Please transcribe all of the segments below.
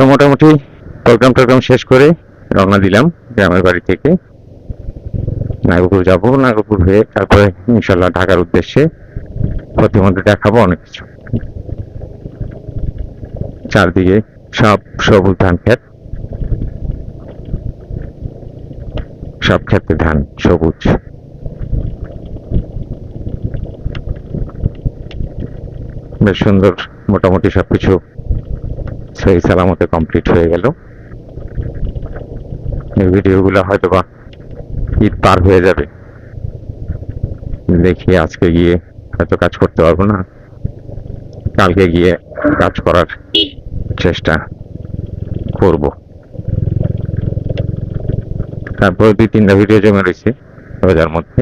তো মোটামুটি প্রোগ্রাম শেষ করে রওনা দিলাম গ্রামের বাড়ি থেকে। নাগরপুর যাব, নাগরপুর হয়ে তারপরে ইনশাল্লাহ ঢাকার উদ্দেশ্যে। প্রতিমধ্যে দেখাবো অনেক কিছু। চারদিকে সব সবুজ ধান ক্ষেত, সব ক্ষেত্রে ধান সবুজ। বেশ সুন্দর, মোটামুটি সবকিছু সহি সালামতে কমপ্লিট হয়ে গেল। এই ভিডিওগুলো হয়তো বা ঈদ পার হয়ে যাবে, দেখি আজকে গিয়ে হয়তো কাজ করতে পারবো না, কালকে গিয়ে কাজ করার চেষ্টা করব। তারপর 2-3টা ভিডিও জমে রয়েছে রোজার মধ্যে,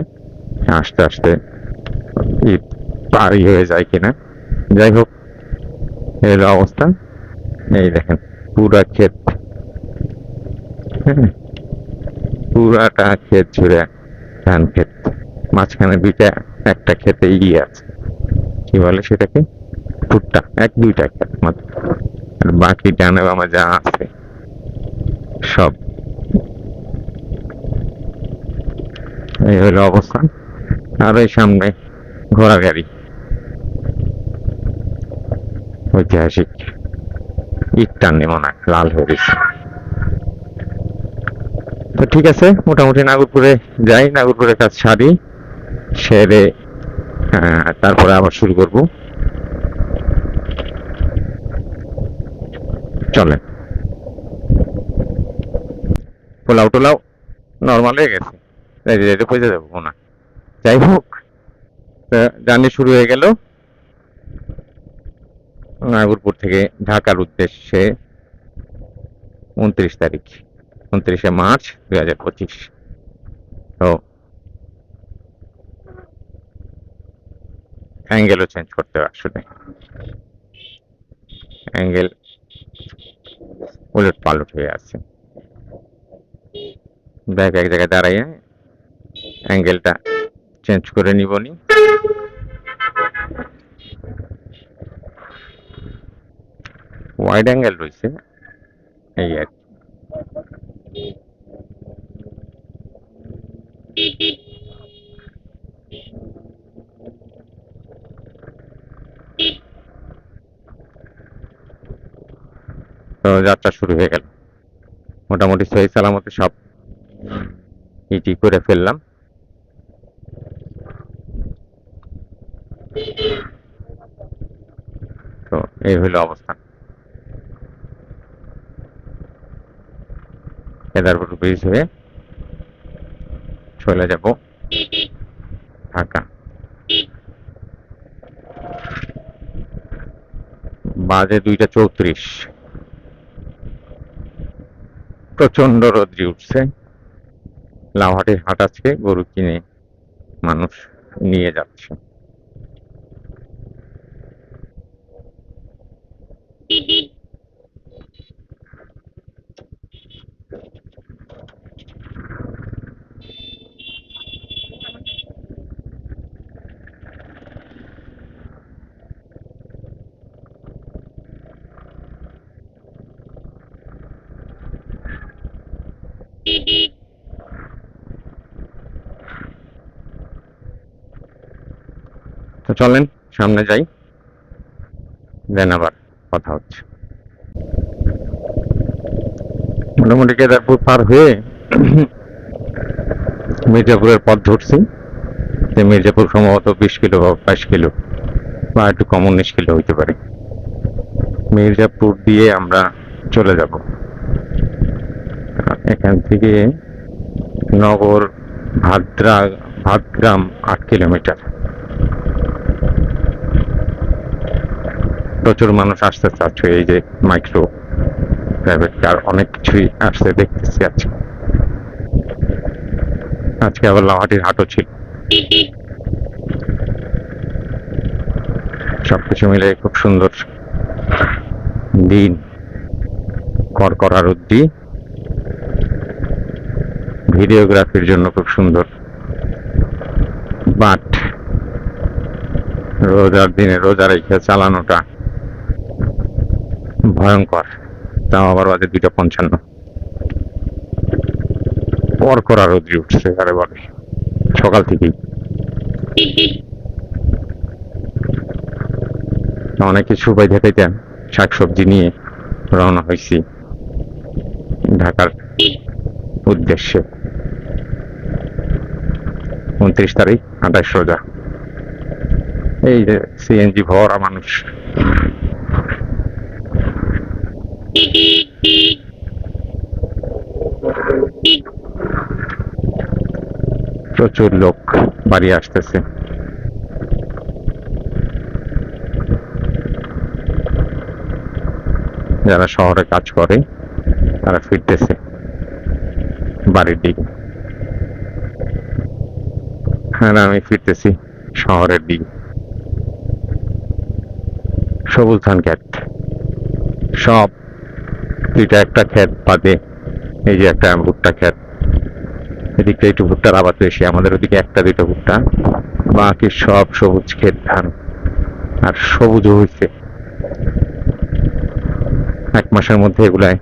আস্তে আস্তে ঈদ পারই হয়ে যায় কিনা। যাই হোক, এর অবস্থা। এই দেখেন পুরা ক্ষেত, হ্যাঁ, পুরাটা ক্ষেত জুড়ে ধান ক্ষেত। মাঝখানে একটা ক্ষেতে আছে, কি বলে সেটাকে, ভুট্টা, 1-2টা ক্ষেত মাত্র। আর বাকি ডানে বামে যা আছে সব। এই হলো অবস্থান। আর ওই সামনে ঘোড়া গাড়ি, ঐতিহাসিক ইট টান্নি মনে লাল হয়ে গেছে। তো ঠিক আছে, মোটামুটি নাগরপুরে যাই, নাগরপুরে কাজ সারি, সেরে তারপরে আবার শুরু করব। চলেন। পোলাও টোলাও নর্মাল হয়ে গেছে, রেডি রেডি পৌঁছে যাবো না। যাই হোক, জার্নি শুরু হয়ে গেল নাগরপুর থেকে ঢাকার উদ্দেশ্যে। 29 তারিখ, 29শে মার্চ 2025। তো অ্যাঙ্গেলও চেঞ্জ করতে হবে আসলে, অ্যাঙ্গেল উলট পালট হয়ে আছে। ব্যাগ এক জায়গায় দাঁড়াইয়ে অ্যাঙ্গেলটা চেঞ্জ করে নিবনি। ওয়াইড অ্যাঙ্গেল রয়েছে, এই আর তো যাত্রা শুরু হয়ে গেল। মোটামুটি সহি সালামতে সব ইটি করে ফেললাম। তো এই হলো অবস্থান। কেদারপুর ব্রিজ হয়ে চলে যাব ঢাকা। বাজে 2টা 34, প্রচন্ড রোদ্রি উঠছে। লাউহাটির হাট আজকে গরু কিনে মানুষ নিয়ে যাচ্ছে। তো চলেন সামনে যাই, দেন আবার কথা হচ্ছে। মোটামুটি কেদারপুর পার হয়ে মির্জাপুরের পথ ধরছি। মির্জাপুর সম্ভবত 20 কিলো বা 22 কিলো, বা একটু কম 19 কিলো হইতে পারে। মির্জাপুর দিয়ে আমরা চলে যাব এখান থেকে নগর ভাতগ্রাম 8 কিলোমিটার। প্রচুর মানুষ আসতে চাচ্ছে, এই যে মাইক্রো প্রাইভেট কার অনেক কিছুই আসতে দেখতেছি আজকে। আজকে আবার লাউহাটির হাটও ছিল। সবকিছু মিলে খুব সুন্দর দিন, কড়কড়া রোদ্রি, ভিডিওগ্রাফির জন্য খুব সুন্দর। বাট রোজার দিনে রোজা রেখে চালানোটা ভয়ঙ্কর। তাও আবার বাজে 2:55। পর করা রোদ্রি উঠছে আরে বলে সকাল থেকেই। অনেক কিছু বাইরে দেন শাকসবজি নিয়ে রওনা হয়েছি ঢাকার উদ্দেশ্যে। 29 তারিখ 28 রোজা। এই যে সিএনজি ভরা মানুষ। প্রচুর লোক বাড়ি আসতেছে। যারা শহরে কাজ করে তারা ফিরতেছে বাড়ির দিকে, আর আমি ফিরতেছি শহরের দিকে। সবুজ ধান ক্ষেত সব, দুইটা একটা ক্ষেত বাদে এই যে একটা ভুট্টা ক্ষেত, এদিকটা একটু ভুট্টার আবাদ বেশি, আমাদের ওদিকে একটা দুইটা ভুট্টা, বাকি সব সবুজ ক্ষেত ধান। আর সবুজ হয়েছে এক মাসের মধ্যে এগুলায়,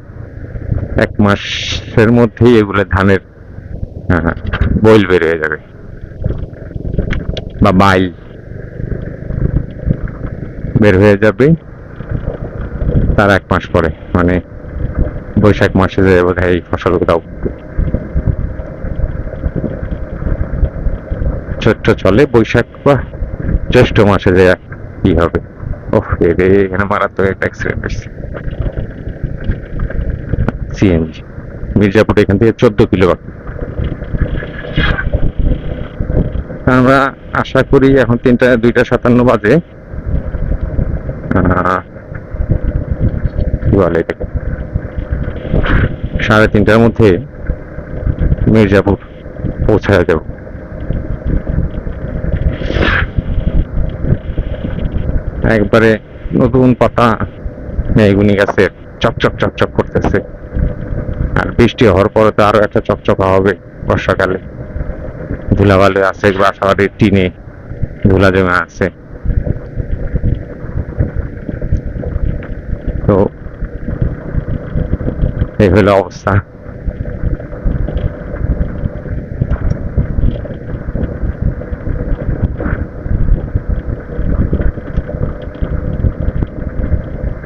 এক মাসের মধ্যেই এগুলো ধানের বইল বের হয়ে যাবে বা বাইল বের হয়ে যাবে তার এক মাস পরে, মানে বৈশাখ মাসে যে বোধ হয় এই ফসলগুলো ছোট্ট চলে, বৈশাখ বা জ্যৈষ্ঠ মাসে যে কি হবে। ওহ রে, এখানে মারাত্মক একটা অ্যাক্সিডেন্ট হয়েছে। সিএনজি মির্জাপুর এখান থেকে 14 কিলো। আমরা আশা করি এখন 2:57 বাজে, কি বলে এটাকে, 3:30টার মধ্যে মির্জাপুর পৌঁছায় যাব। একবারে নতুন পাতা মেহগুনি গাছে চকচক চকচক করতেছে, আর বৃষ্টি হওয়ার পরে তো আরো একটা চকচকা হবে বর্ষাকালে। ধুলাবালু আছে, বাসাবাড়ির টিনে ধুলা জমে আছে, তো এই হলো অবস্থা।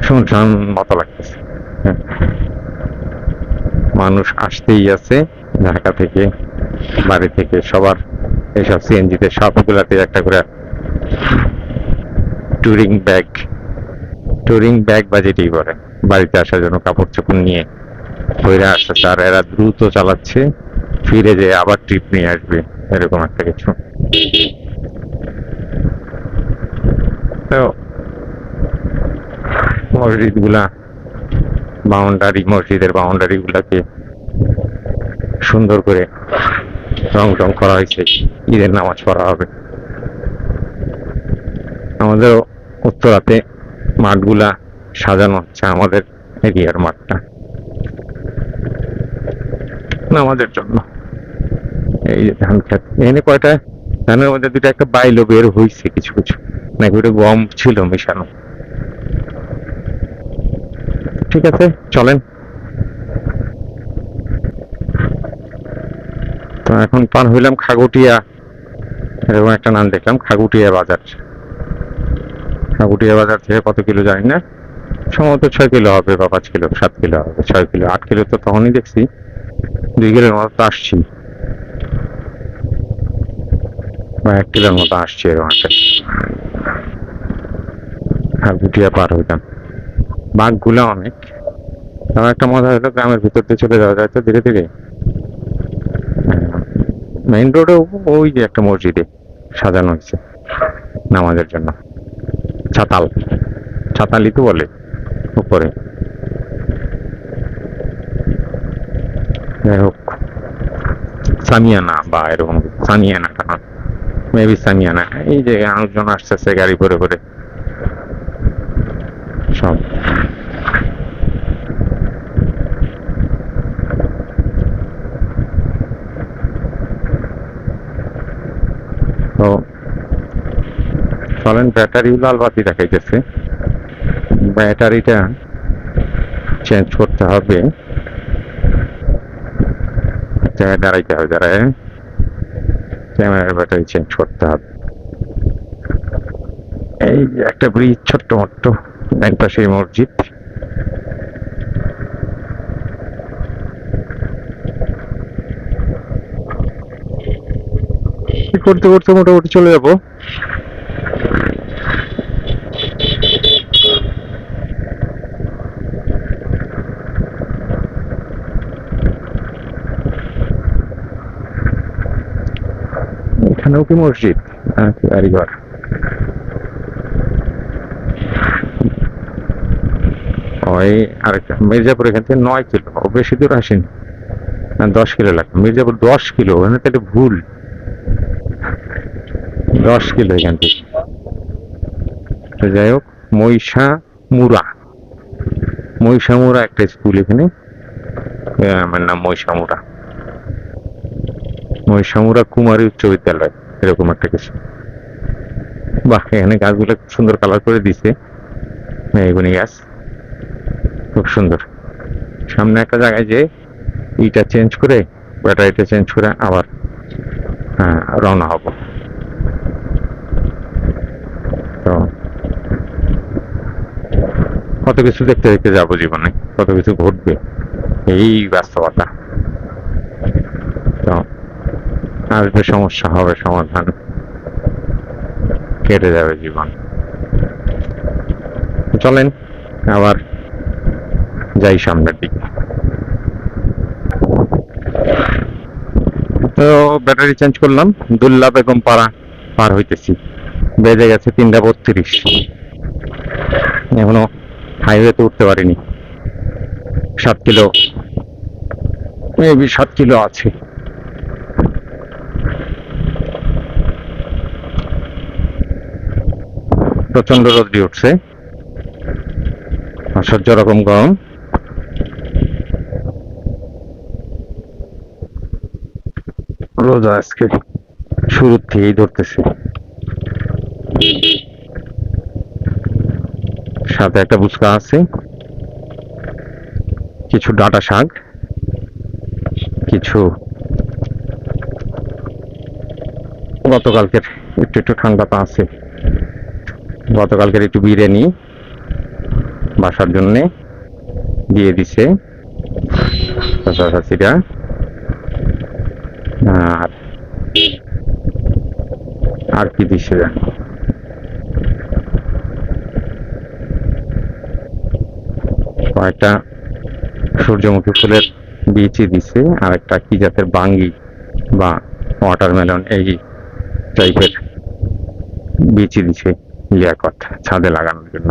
শুনশান মতো লাগতেছে। মানুষ আসতেই আছে ঢাকা থেকে, বাড়ি থেকে, সবার এইসব সিএনজিতে সবগুলাতে একটা করে টুরিং ব্যাগ বা যেটি বলে, বাড়িতে আসার জন্য কাপড় চোপড় নিয়ে বইরা আসতেছে। আর এরা দ্রুত চালাচ্ছে, ফিরে যেয়ে আবার ট্রিপ নিয়ে আসবে, এরকম একটা কিছু। তো মসজিদের বাউন্ডারি গুলাকে সুন্দর করে রং টং করা হয়েছে, ঈদের নামাজ পড়া হবে। আমাদের উত্তরাতে মাঠগুলা সাজানো হচ্ছে, আমাদের এরিয়ার মাঠটা নামাজের জন্য। এই যে ধান খেত, এখানে কয়টা ধানের মধ্যে দুটো একটা বাইলো বের হয়েছে, কিছু কিছু নাকি ওটা গম ছিল মেশানো। ঠিক আছে, চলেন। তো এখন পার হইলাম খাগুটিয়া, এরকম একটা নাম দেখলাম, খাগুটিয়া বাজার। খাগুটিয়া বাজার থেকে কত কিলো জানি না, সম্ভবত 6 কিলো হবে বা 5 কিলো, 7 কিলো হবে, 6 কিলো, 8 কিলো তো তখনই দেখছি, 2 কিলোর মতো তো আসছি বা 1 কিলোর মতো আসছি এরকম একটা। খাগুটিয়া পার হইলাম, বাঘগুলা অনেক। তার একটা মজা হলো গ্রামের ভিতর দিয়ে চলে যাওয়া যায় তো ধীরে ধীরে। মেইন রোডে ওই যে একটা মসজিদে সাজানো হয়েছে নামাজের জন্য, ছাতালি তো বলে উপরে। যাই হোক, সামিয়ানা বা এরকম সামিয়ানা, মেবি সামিয়ানা। এই যে মানুষজন আসতেছে গাড়ি করে করে সব। তো চলেন, ব্যাটারি লাল বাতি দেখাইতেছে। ব্যাটারিটা চেঞ্জ করতে হবে, জায়গায় দাঁড়াইতে হবে, দাঁড়ায় ক্যামেরার ব্যাটারি চেঞ্জ করতে হবে। এই একটা ব্রিজ, ছোট্ট মট্ট, ডান পাশে মসজিদ। করতে করতে মোটামুটি চলে যাবো। এখানেও কি মসজিদ নাকি বাড়িঘর? ওই আরেকটা মির্জাপুর এখান থেকে 9 কিলো, ও বেশি দূর আসেনি, 10 কিলো লাগবে। মির্জাপুর 10 কিলো, ওখানে তাহলে ভুল, 10 কিলো এখান থেকে। তো যাই হোক, মহিষামুড়া, মহিষামুড়া একটা স্কুল এখানে, আমার নাম মহিষামুড়া, মহিষামুড়া কুমারী উচ্চ বিদ্যালয়, এরকম একটা কিছু। বাহ, এখানে গাছগুলো খুব সুন্দর কালার করে দিছে, মেহগুনি গাছ, খুব সুন্দর। সামনে একটা জায়গায় যে ইটা চেঞ্জ করে, ব্যাটারিটা চেঞ্জ করে আবার রওনা হব। তো কত কিছু দেখতে দেখতে যাবো জীবনে, কত কিছু ঘটবে, এই বাস্তবতা। তো আসবে সমস্যা, হবে সমাধান, কেটে যাবে জীবন। চলেন আবার যাই সামনের দিকে। তো ব্যাটারি চেঞ্জ করলাম, দুল্লা বেগম পাড়া পার হইতেছি, বেজে গেছে 3টা 32। এখনো হাইওয়েতে উঠতে পারিনি, 7 কিলো, মেবি 7 কিলো আছে। প্রচন্ড রোদ্রি উঠছে, অসহ্য রকম গরম। রোদ আজকে শুরুর থেকেই ধরতেছে, সাথে একটা ফুচকা আছে, কিছু ডাঁটা শাক, কিছু গতকালকের একটু একটু ঠান্ডা তো আছে, গতকালকের একটু বিরিয়ানি বাসার জন্য দিয়ে দিছে চাচিরা। আর আর কি দিছে জানি, কয়েকটা সূর্যমুখী ফুলের বীজই দিছে, আর একটা কি জাতের বাঙ্গি বা ওয়াটারমেলন এই টাইপের বীজই দিছে, লিয়াকত ছাদে লাগানোর জন্য।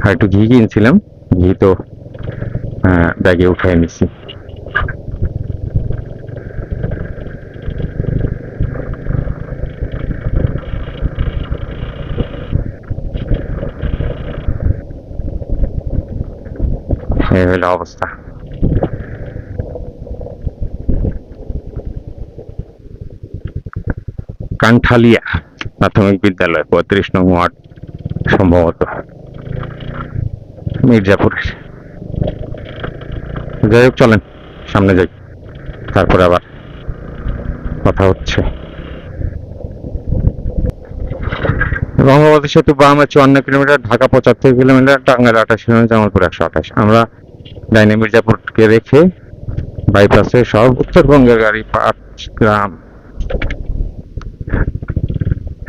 আর একটু ঘি কিনছিলাম, ঘি তো ব্যাগে উঠাই নিছি। এই হলো অবস্থা। কান্ঠালিয়া প্রাথমিক বিদ্যালয়, 35 নং ওয়ার্ড সম্ভবত, মির্জাপুরের। যাই হোক, চলেন সামনে যাই, তারপরে আবার কথা হচ্ছে। বঙ্গবন্ধু সেতু বামে 54 kilometre, Dhaka 75 kilometre, Tangail 28 kilometre, Jamalpur 128। আমরা ডাইনে মির্জাপুরকে রেখে বাইপাসে সব উত্তরবঙ্গের গাড়ি, পাটগ্রাম,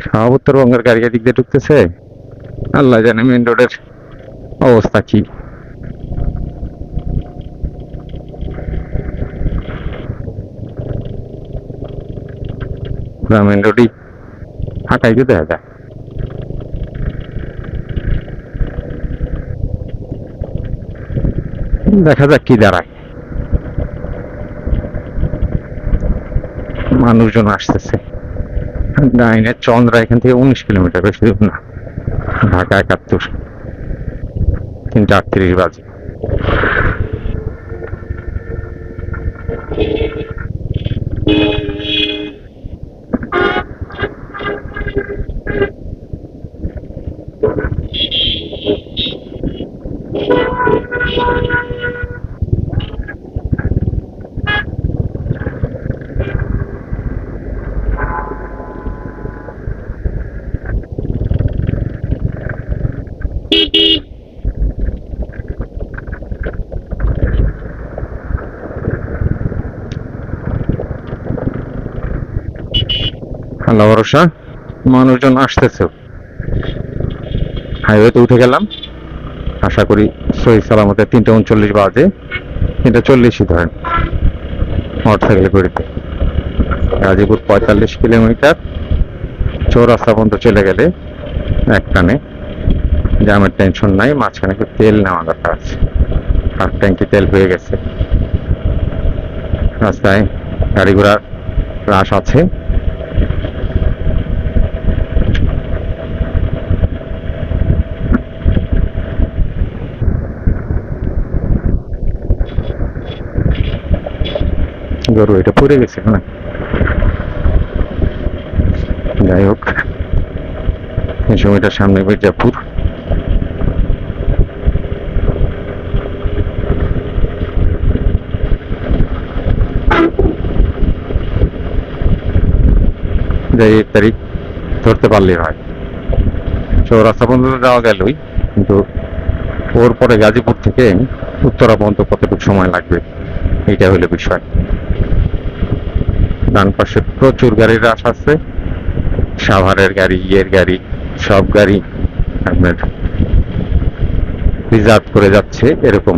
সব উত্তরবঙ্গের গাড়ি এদিক দিয়ে ঢুকতেছে। আল্লাহ জানে মেন রোডের অবস্থা কি। মেন রোডই ফাঁকাই তো দেখা যায়। দেখা যাক কি দাঁড়ায়। মানুষজন আসতেছে। ডাইনের চন্দ্রা এখান থেকে 19 কিলোমিটার, বেশি দূর না। ঢাকা 71, 3:38 বাজে। আল্লাহ ভরসা, মানুষজন আসতেছে। হাইওয়েতে উঠে গেলাম, আশা করি সহি সালামতে 3:39 বাজে, 3:40 ধরেন মোটরসাইকেলে করিতে। গাজীপুর 45 কিলোমিটার, চৌরাস্তা পর্যন্ত চলে গেলে এক টানে জ্যামের টেনশন নাই। মাঝখানে একটু তেল নেওয়া দরকার আছে, হাফ ট্যাঙ্কি তেল হয়ে গেছে। রাস্তায় গাড়ি ঘোড়ার রাশ আছে। গরু এটা পড়ে গেছে না, যাই হোক। 300 মিটার সামনে মির্জাপুর। যাই 1 তারিখ ধরতে পারলে হয়। চৌরাস্তা পর্যন্ত যাওয়া গেলই, কিন্তু ওর পরে গাজীপুর থেকে উত্তরা পর্যন্ত কতটুকু সময় লাগবে, এইটা হলো বিষয়। ডান পাশে প্রচুর গাড়ির রাশ আছে, সাভারের গাড়ি, ইয়ের গাড়ি, সব গাড়ি আপনার রিজার্ভ করে যাচ্ছে এরকম।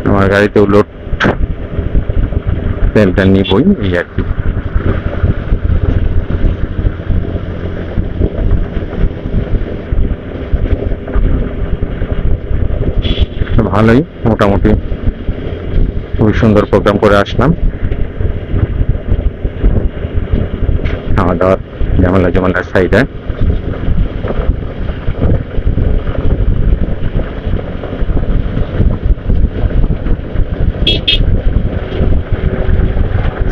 আমার গাড়িতেও লোড তেল নিবই, এই আর কি। ভালোই, মোটামুটি খুবই সুন্দর প্রোগ্রাম করে আসলাম। খাওয়া দাওয়ার জামালার সাইডে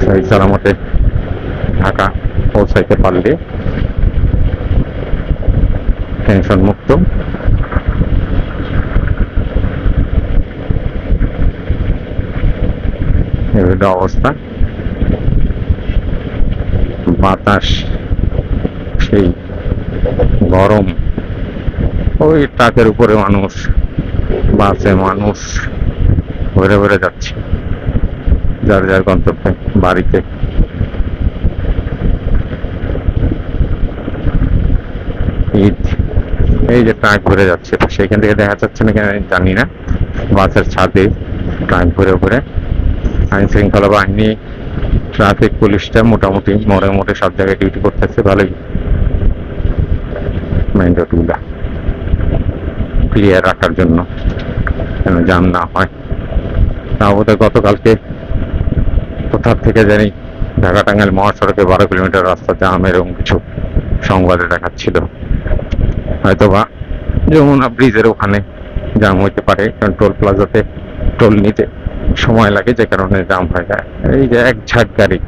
সেই সালামতে ঢাকা পৌঁছাইতে পারলে টেনশন মুক্ত। এভাবে অবস্থা। বাতাস সেই গরম, ওই ট্রাকের উপরে মানুষ, বাসে মানুষ, ঘুরে ঘুরে যাচ্ছে যার যার গন্তব্যে, বাড়িতে। ঈদ, এই যে ট্রাক ঘুরে যাচ্ছে, সেখান থেকে দেখা যাচ্ছে না কেন জানি না, বাসের ছাদে ট্রাক ঘুরে ঘুরে। আইন শৃঙ্খলা বাহিনী, ট্রাফিক পুলিশটা মোটামুটি মোটে সব জায়গায় ডিউটি করতেছে ভালোই। মেইন রোডগুলা ক্লিয়ার রাখার জন্য, যেন জ্যাম না হয়। তাও বোধহয় গতকালকে কোথার থেকে জানি ঢাকা টাঙ্গাইল মহাসড়কে 12 কিলোমিটার রাস্তা জ্যাম, এরকম কিছু সংবাদে দেখাচ্ছিল। হয়তোবা যমুনা ব্রিজের ওখানে জ্যাম হইতে পারে, কারণ টোল প্লাজাতে টোল নিতে সময় লাগে, যে কারণে জ্যাম হয়ে যায়। এই যে এক ঝাঁক গাড়ি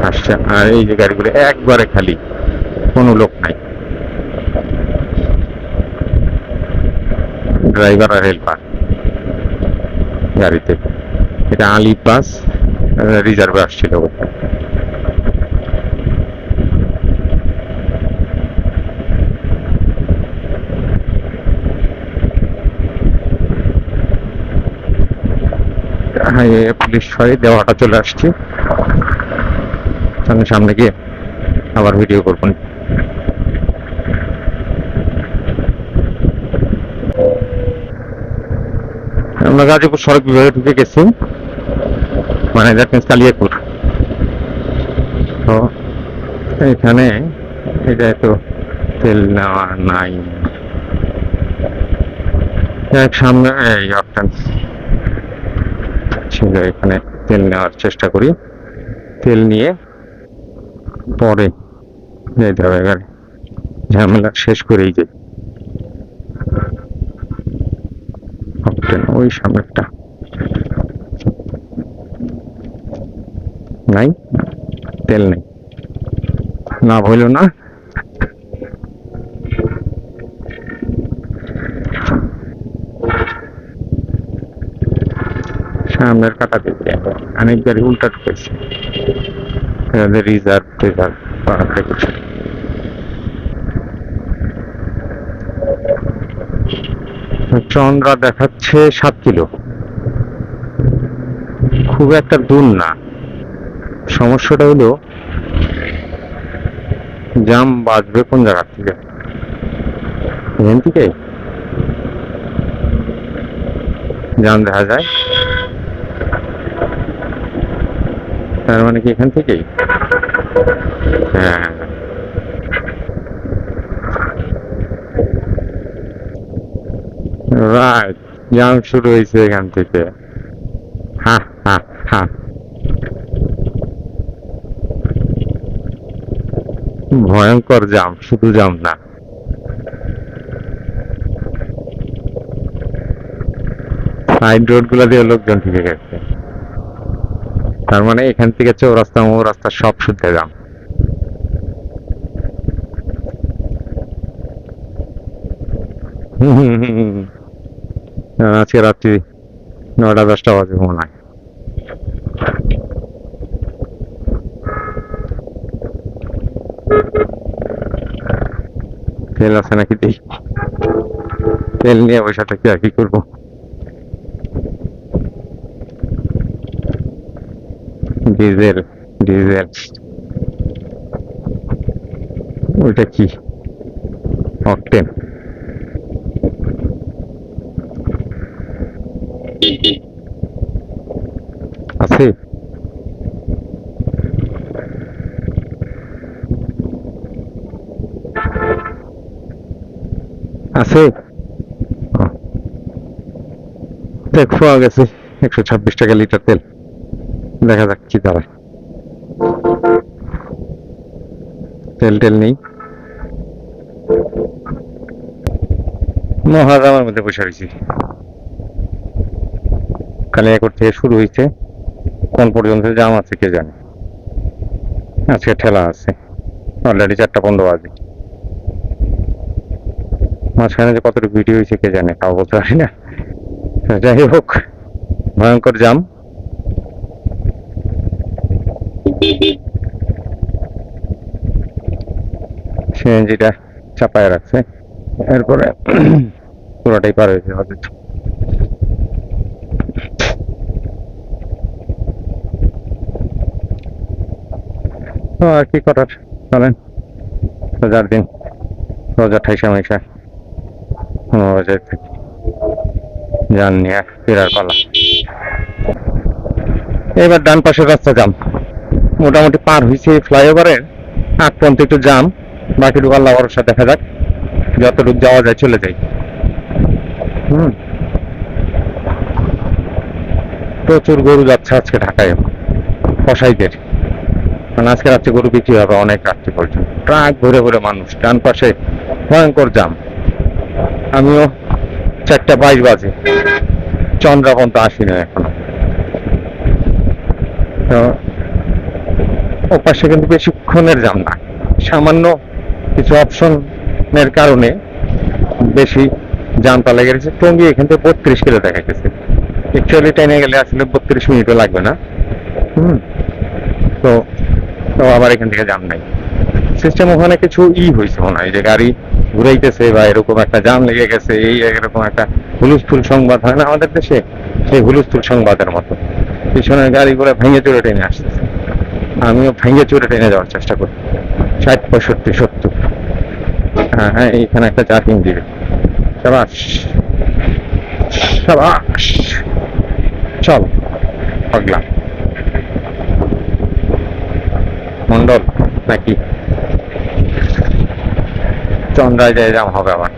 আসছে, আর এই যে গাড়িগুলো একবারে খালি, কোনো লোক নাই, ড্রাইভার আর হেল্পার গাড়িতে। এটা আলিফ বাস রিজার্ভে আসছিল। হ্যাঁ, পুলিশ হয়ে দেওয়াটা চলে আসছি, সামনে গিয়ে আবার ভিডিও করবেন। আমরা গাজীপুর সড়ক বিভাগে ঢুকে গেছি, মানে দ্যাট মিনস কালিয়াপুর। তো এখানে এটা তো তেল নেওয়া নাই, সামনে এই অপশন ছিল, এখানে তেল নেওয়ার চেষ্টা করি। তেল নিয়ে পরে যেতে হবে, গাড়ি ঝামেলা শেষ করেই যাই। ওই সামনেরটা নাই, তেল নেই, লাভ হইল না। সামনের কাটা দিতে অনেক গাড়ি উল্টা ঢুকেছে। রিজার্ভ টিজার্ভ করা কিছু। চন্দ্রা দেখাচ্ছে 7 কিলো, খুব একটা দূর না। সমস্যাটা হলো জাম বাজবে কোন জায়গা থেকে, এখান থেকে জাম দেখা যায়, তার মানে কি এখান থেকেই? হ্যাঁ, রাইট, জাম শুরু হয়েছে এখান থেকে। হা হা হা, ভয়ঙ্কর জাম, শুধু জাম না, সাইড রোড গুলা দিয়ে লোকজন ঢুকে গেছে। তার মানে এখান থেকে চৌরাস্তা রাস্তা সব শুদ্ধে জাম। আজকে রাত্রি 9টা 10টা বাজে মনে হয়। তেল আছে নাকি দেখি, তেল নিয়ে বসে থাকি আর কি করবো। ডিজেল, ডিজেল, ওইটা কি? অকটেন। আছে, আছে। দেখ পাওয়া গেছে 126 টাকা লিটার তেল। দেখা যাক কি দাঁড়ায়। তেল টেল নেই, মহাজামার মধ্যে বসে রয়েছি। কালিয়াকোট থেকে শুরু হয়েছে, কোন পর্যন্ত জাম আছে কে জানে। আজকে ঠেলা আছে, অলরেডি 4টা 15 বাজে। মাঝখানে যে কতটুকু ভিডিও হয়েছে কে জানে, তাও বলতে পারি না। যাই হোক, ভয়ঙ্কর জাম। সিএনজিটা চাপায় রাখছে, এরপরে পুরোটাই পার হয়েছে হয়তো। তো আর কি করার, চলেন রোজার দিন, রোজা ঠাইসা মাইসা কোনোভাবে থাকি, যান নিয়ে ফেরার পালা। এবার ডান পাশের রাস্তা জাম, মোটামুটি পার হয়েছে ফ্লাইওভারের আগ পর্যন্ত একটু জাম, বাকিটুকু আল্লাহ ভরসা, দেখা যাক যতটুকু যাওয়া যায় চলে যাই। প্রচুর গরু যাচ্ছে আজকে ঢাকায়, কসাইদের, মানে আজকে রাত্রে গরু বিক্রি হবে অনেক রাত্রি পর্যন্ত, ট্রাক ভরে ভরে মানুষ, ডান পাশে ভয়ঙ্কর জাম। আমিও 4টা 22 বাজে, চন্দ্রা পর্যন্ত আসি না এখনো। তো ও পাশে কিন্তু বেশিক্ষণের জাম না, সামান্য কিছু অপশনের কারণে বেশি জামটা লেগে গেছে। টঙ্গী এখান থেকে 32 কিলো দেখা গেছে, অ্যাকচুয়ালি ট্রেনে গেলে আসলে 32 মিনিটও লাগবে না। হুম, তো তো আবার এখান থেকে জাম নাই। সিস্টেম ওখানে কিছু হয়েছে মনে হয়, যে গাড়ি ঘুরাইতেছে বা এরকম একটা জাম লেগে গেছে, এই এরকম একটা হুলস্থুল সংবাদ হয় না আমাদের দেশে, সেই হুলস্থুল সংবাদের মতো পিছনের গাড়িগুলো ভেঙে চড়ে টেনে আসতেছে। আমিও ভেঙে চড়ে টেনে যাওয়ার চেষ্টা করি, 60 65 70। হ্যাঁ হ্যাঁ, এইখানে একটা জার্কিং দিবে, সাবাস সাবাস, চল পাগলা মন্ডল নাকি চন্দ্রায় যায় জাম হবে আবার।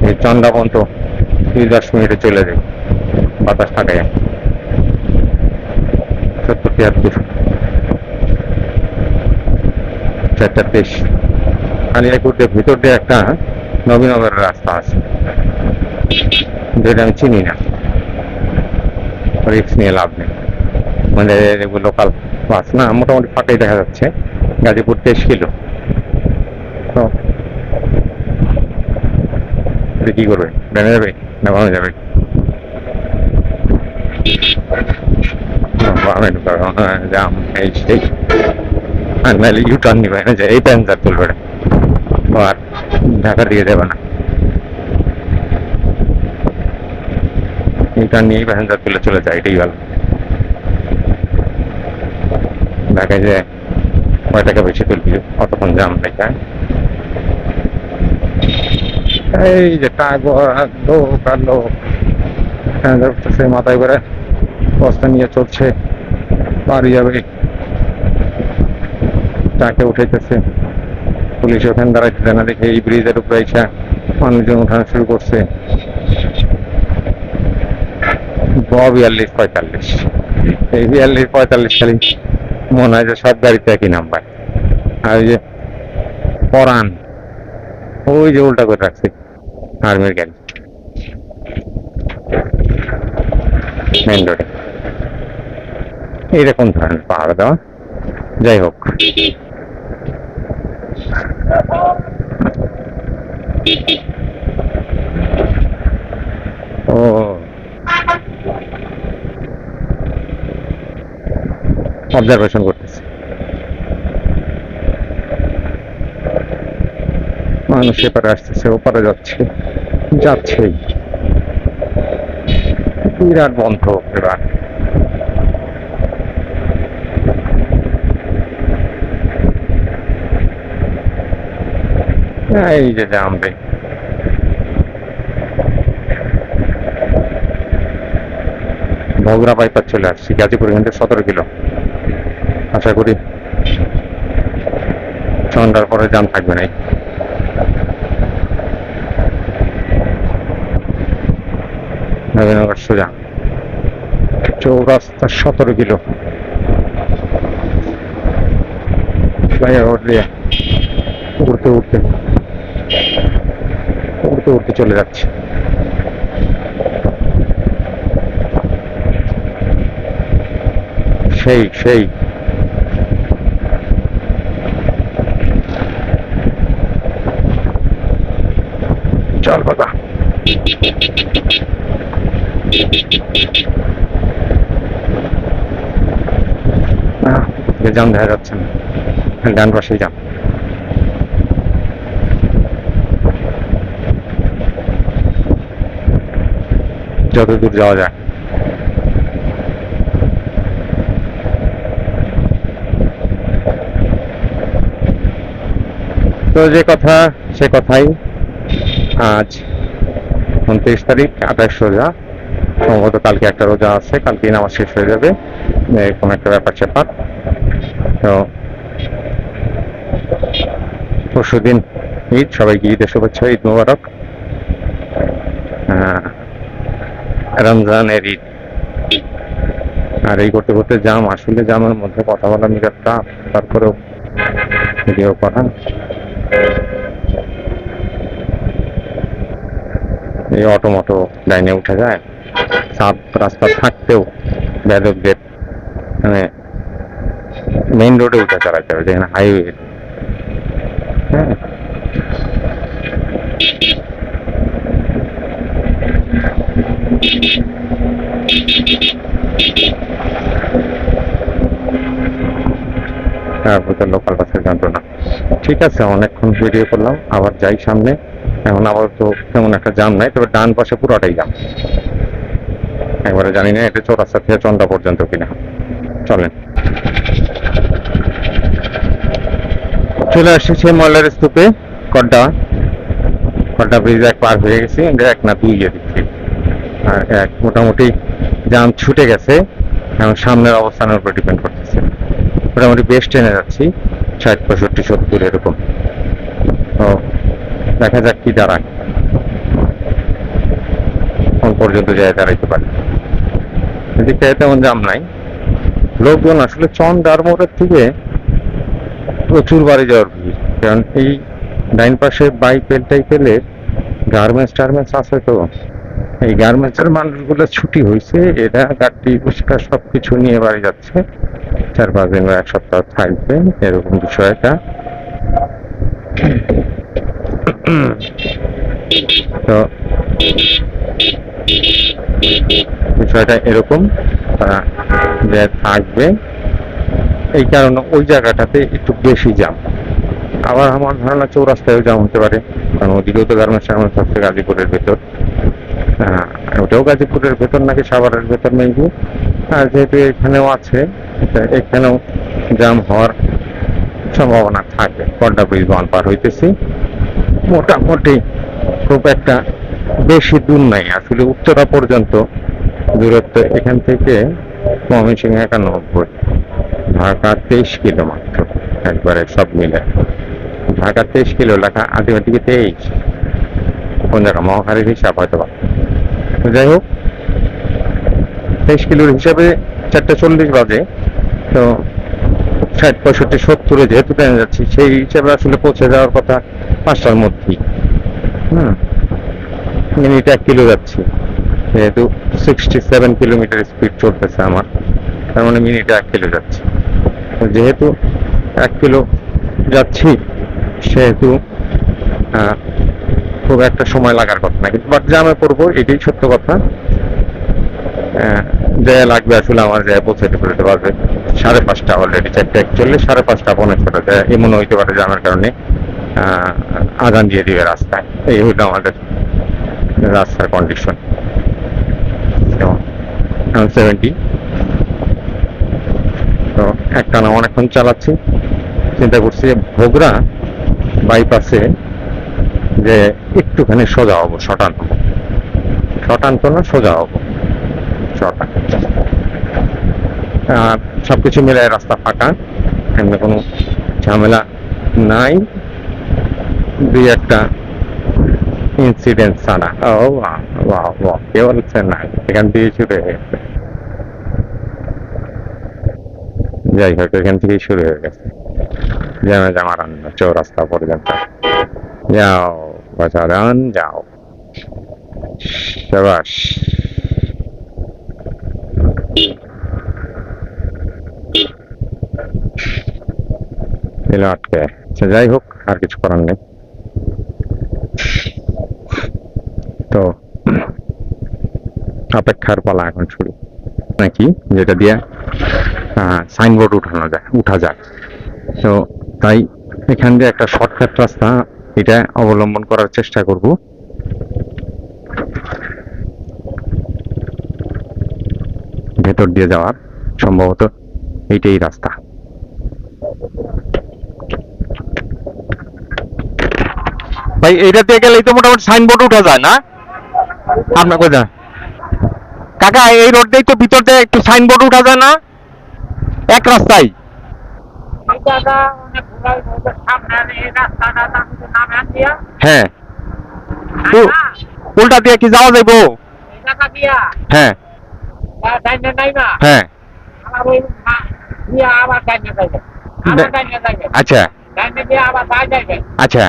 এই চন্দ্রা পর্যন্ত 10 মিনিটে চলে যায়, বাতাস থাকে 70 73। 4টা 23। কালিয়াকুটের ভিতর দিয়ে একটা নবীনগরের রাস্তা আছে, যেটা আমি চিনি না, রিক্স নিয়ে লাভ নেই। মানে লোকাল বাস না, মোটামুটি ফাঁকাই দেখা যাচ্ছে। গাজীপুর 23 কিলো, তো কি করবে, ডানে যাবে না বামে যাবে? ফার্মে ঢুকার জাম এই সেই, আর নাহলে ইউটার্ন নিবে না, যে এই প্যান্সার তুলবে না, আর ঢাকা দিয়ে দেবে না, ইউটার্ন নিয়েই প্যাসেঞ্জার তুলে চলে যায়, এটাই ভালো। ঢাকায় যে কয় টাকা বেশি তুলবি অতক্ষণ জাম দেখায়। এই যে লোক আর লোক সে মাথায় করে বস্তা নিয়ে চলছে, পারি যাবে, তাকে উঠাইতেছে, পুলিশ ওখানে দাঁড়াইতেছে না দেখে এই ব্রিজের উপরে এসে মানুষজন উঠানো শুরু করছে। 42-45, এই 42-45 খালি মনে হয় যে সব গাড়িতে একই নাম্বার। আর ওই যে পরান, ওই যে উল্টা করে রাখছে আর্মির গাড়ি মেন রোডে, এইরকম ধরনের পাহাড় দেওয়া। যাই হোক, ও অবজারভেশন করতেছে, মানুষ এপারে আসতেছে, ওপারে যাচ্ছে, যাচ্ছেই, বিরাট বন্ধ এবার। এই যে জামবে, বগুড়া বাইপাস চলে আসছি, গাজীপুর এখান থেকে 17 কিলো। আশা করি সন্ধ্যার পরে জাম থাকবে না। নবীনগর সোজা চৌরাস্তা 17 কিলো ফ্লাইওভার দিয়ে উড়তে উড়তে উড়তে উড়তে চলে যাচ্ছে। সেই সেই চল বাবা, জাম দেখা যাচ্ছে না, ডান পাশেই জাম। যত দূর যাওয়া যায়। তো যে কথা সে কথাই, আজ 29 তারিখ, 28 রোজা, সম্ভবত কালকে একটা রোজা আছে, কালকে নামাজ শেষ হয়ে যাবে, এরকম একটা ব্যাপার স্যাপার। তো পরশুদিন ঈদ, সবাইকে ঈদের শুভেচ্ছা, ঈদ মোবারক, রমজানের ঈদ। আর এই করতে করতে জাম, আসলে জামের মধ্যে কথা বলা নিরাপত্তা, তারপরেও ভিডিও করা, এই অটোমটো লাইনে উঠে যায়, সাত রাস্তা থাকতেও বেদকদের মানে মেইন রোডে উঠে চালাতে হবে, যেখানে হাইওয়ে। হ্যাঁ, তারপর তো লোকাল বাসের যন্ত্রণা। ঠিক আছে, অনেকক্ষণ ভিডিও করলাম, আবার যাই সামনে। এখন আবার তো তেমন একটা জাম নাই, তবে ডান পাশে পুরোটাই জাম, একবারে জানি না এটা চৌরাস্তা থেকে চন্দ্রা পর্যন্ত কিনা। চলেন, চলে আসছে ময়লার স্তূপে, কড্ডা ব্রিজ এক পার হয়ে গেছি, এক না দুই দিচ্ছি, আর এক মোটামুটি জাম ছুটে গেছে। এখন সামনের অবস্থানের উপর ডিপেন্ড করতেছে, মোটামুটি বেশ ট্রেনে যাচ্ছি, 60, 65, 70 এরকম। তো দেখা যাক কি দাঁড়ায়, কোন পর্যন্ত যায় দাঁড়াইতে পারে। এদিকে তেমন জাম নাই, লোকজন আসলে চন্দ্রার মোড়ের থেকে প্রচুর বাড়ি যাওয়ার ভিড়, কারণ এই ডাইন পাশে বাইক টাইপের গার্মেন্টস আছে, তো এই গার্মেন্টসের মানুষগুলো ছুটি হয়েছে, এরা গাড়ি পুরস্কার সবকিছু নিয়ে বাড়ি যাচ্ছে, 4-5 দিন বা 1 সপ্তাহ থাকবে, এরকম বিষয়টা। তো বিষয়টা এরকম। তারা যে থাকবে, এই কারণে ওই জায়গাটাতে একটু বেশি জ্যাম। আবার আমার ধারণা চৌরাস্তায়ও জ্যাম হতে পারে, কারণ ওদিকেও তো গার্মেন্টস টার্মেন্টস হচ্ছে গাজীপুরের ভেতর। ওটাও গাজীপুরের ভেতর নাকি সাভারের ভেতর মেবি। আর যেহেতু এখানেও আছে, এখানেও জ্যাম হওয়ার সম্ভাবনা থাকে। কড্ডা ব্রিজ 1 পার হইতেছি, মোটামুটি খুব একটা বেশি দূর নাই আসলে। উত্তরা পর্যন্ত দূরত্ব এখান থেকে ময়মনসিংহ 91, ঢাকা 23 কিলো মাত্র, একবারে সব মিলে। ঢাকা 23 কিলো লেখা, আলটিমেটলি 23 কোন জায়গা মহাখালীর হিসাব হয়তো বা। যাই হোক, 23 কিলোর হিসাবে 4:40 বাজে, তো 60, 65, 70 যেহেতু ট্রেনে যাচ্ছি, সেই হিসাবে আসলে পৌঁছে যাওয়ার কথা 5টার মধ্যেই। মিনিট 1 কিলো যাচ্ছি, যেহেতু 67 কিলোমিটার স্পিড চলতেছে আমার, তার মানে মিনিটে 1 কিলো যাচ্ছে। যেহেতু 1 কিলো যাচ্ছি, সেহেতু খুব একটা সময় লাগার কথা না, কিন্তু বাট জ্যামে পড়বো, এটাই সত্য কথা। যে লাগবে আসলে আমার যায় পৌঁছাতে পারবে 5:30, অলরেডি 4:41, 5:30, 5:45 এমন হইতে পারে জ্যামের কারণে আজান দিয়ে দিবে রাস্তায়। এই হইল আমাদের রাস্তার কন্ডিশন। 70, তো একটানা অনেকক্ষণ চালাচ্ছি। চিন্তা করছি ভোগড়া বাইপাসে যে একটুখানি সোজা হবো, শটান হবো, শটান তো না, সোজা হবো, শটান। সবকিছু মিলে রাস্তা ফাঁকা, এমনি কোনো ঝামেলা নাই, দুই একটা ইনসিডেন্ট ছাড়া। ও বাহ, কে বলছে না, এখান থেকে শুরু হয়ে গেছে। যাই হোক, এখান থেকেই শুরু হয়ে গেছে জ্যামে জামারান্ন চৌরাস্তা পর্যন্ত। যাও বাজারান, যাও, সাবাস। দিল আটকে। আচ্ছা, যাই হোক, আর কিছু করার নেই। তো অপেক্ষার পালা এখন শুরু, নাকি যেটা দিয়ে সাইনবোর্ড উঠা যায়। তো তাই এখান দিয়ে একটা শর্টকাট রাস্তা, এটা অবলম্বন করার চেষ্টা করব। ভেতর দিয়ে যাওয়ার সম্ভবত এইটাই রাস্তা। ভাই, এইটা দিয়ে গেলেই তো মোটামুটি সাইনবোর্ড উঠা যায় না? আপনার কোথায় কাকা, এই রোড দিয়েই তো ভিতর দিয়ে একটু সাইনবোর্ড উঠা যায় না এক রাস্তায়? হ্যাঁ, উল্টা দিয়ে কি যাওয়া যাইব? হ্যাঁ হ্যাঁ, আচ্ছা আচ্ছা,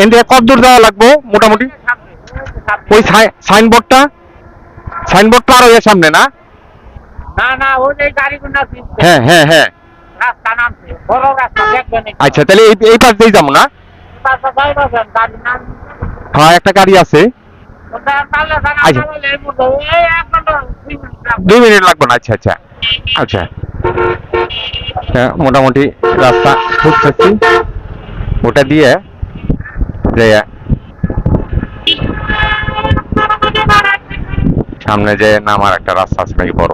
এদিকে কত দূর যাওয়া লাগবো মোটামুটি? ওই সাইনবোর্ডটা আরো এর সামনে না? হ্যাঁ হ্যাঁ হ্যাঁ, আচ্ছা, তাহলে এই পাশ দিয়ে যাবো না? হ্যাঁ, একটা গাড়ি আছে। আচ্ছা, 2 মিনিট লাগবে না? আচ্ছা আচ্ছা আচ্ছা, মোটামুটি রাস্তা খুঁজতেছি, ওটা দিয়ে যে সামনে যে নামার একটা রাস্তা আছে নাকি বড়,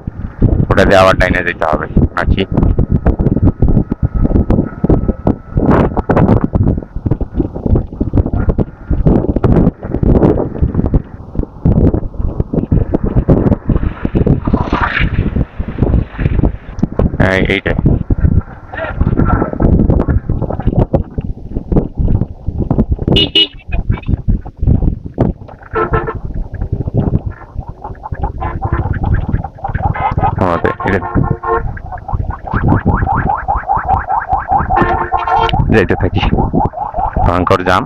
ওটা দিয়ে আবার ডাইনে যেতে হবে নাকি? এইটাই। আমাদের যাইতে থাকি, ভয়ঙ্কর জাম,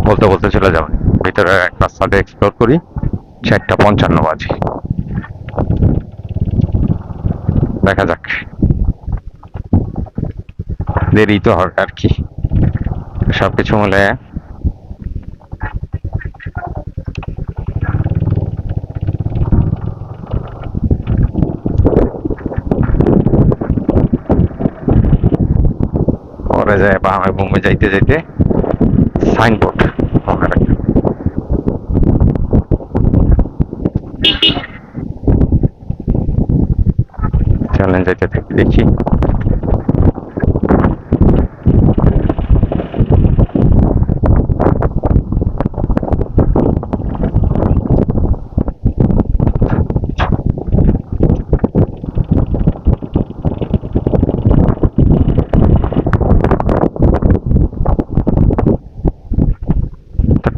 বলতে বলতে চলে যাবে। ভিতরে এক রাস্তাতে এক্সপ্লোর করি। 4:55 বাজে, দেখা যাক, দেরি তো হবে আর কি, সবকিছু মিলে। পরে যায় বা আমার বোম্বে যাইতে যাইতে সাইনবোর্ড ওখানে চলেন যাইতে থাকি দেখি।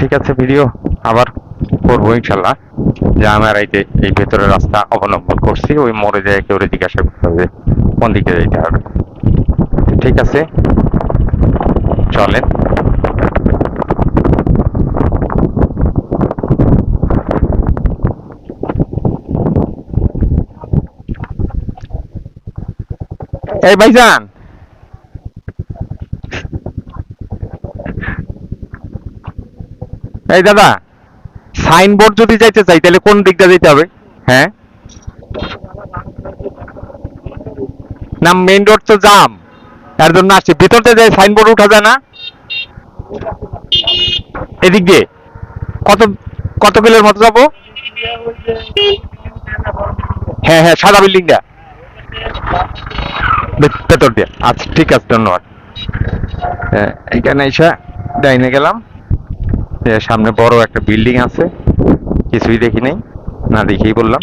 ঠিক আছে, ভিডিও আবার করবো ইনশাল্লাহ। যে আমার এই ভেতরের রাস্তা অবলম্বন করছি, ওই মোড়ে যায় কেউ জিজ্ঞাসা করতে হবে কোন দিকে যেতে হবে। ঠিক আছে, চলেন। এই ভাইজান, এই দাদা, সাইনবোর্ড যদি যাইতে চাই তাহলে কোন দিকটা যেতে হবে? হ্যাঁ, না মেইন রোড তো জাম, এর জন্য আসছি। ভিতর দিয়ে যাই সাইনবোর্ড উঠা যায় না এদিক দিয়ে? কত কত কিলোর মতো যাবো? হ্যাঁ হ্যাঁ, সাদা বিল্ডিংটা ভেতর দিয়ে। আচ্ছা ঠিক আছে, ধন্যবাদ। এইখানে এসে ডাইনে গেলাম, সামনে বড় একটা বিল্ডিং আছে, কিছুই দেখি নেই, না দেখেই বললাম।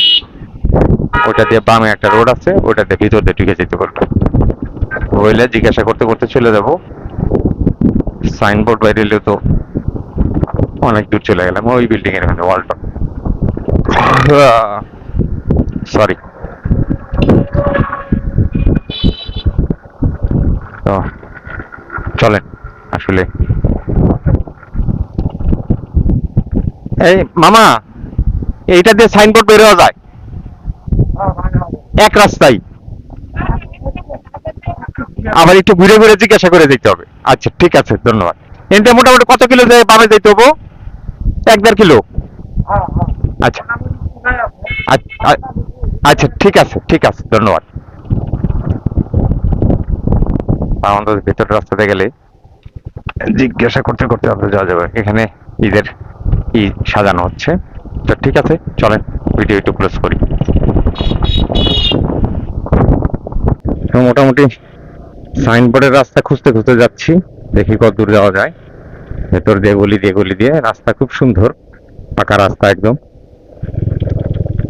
ওটা দিয়ে বামে একটা রোড আছে, ওটা দিয়ে ভিতর দিয়ে ঢুকে যেতে পারবো। বইলে জিজ্ঞাসা করতে করতে চলে যাব। সাইনবোর্ড বাইরে এলে তো অনেক দূর চলে গেলাম, ওই বিল্ডিং এর ওখানে ওয়ালটন। সরি। তো চলেন আসলে। এই মামা, এইটা দিয়ে সাইনবোর্ড বের হওয়া যায় এক রাস্তায়? আবার একটু ঘুরে ঘুরে জিজ্ঞাসা করে যেতে হবে? আচ্ছা ঠিক আছে, ধন্যবাদ। এটা মোটামুটি কত কিলো যায় বামে যেতে হবো? 1-1.5 কিলো? আচ্ছা আচ্ছা, ঠিক আছে ঠিক আছে, ধন্যবাদ। আমাদের ভেতরের রাস্তাতে গেলে জিজ্ঞাসা করতে করতে আপনার যাওয়া যাবে। এখানে ঈদের সাজানো হচ্ছে। তো ঠিক আছে, চলেন ভিডিও একটু ক্লোজ করি। তো মোটামুটি সাইনবোর্ডের রাস্তা খুঁজতে খুঁজতে যাচ্ছি, দেখি কত দূর যাওয়া যায়। ভেতর দিয়ে গলি দিয়ে রাস্তা খুব সুন্দর, পাকা রাস্তা একদম।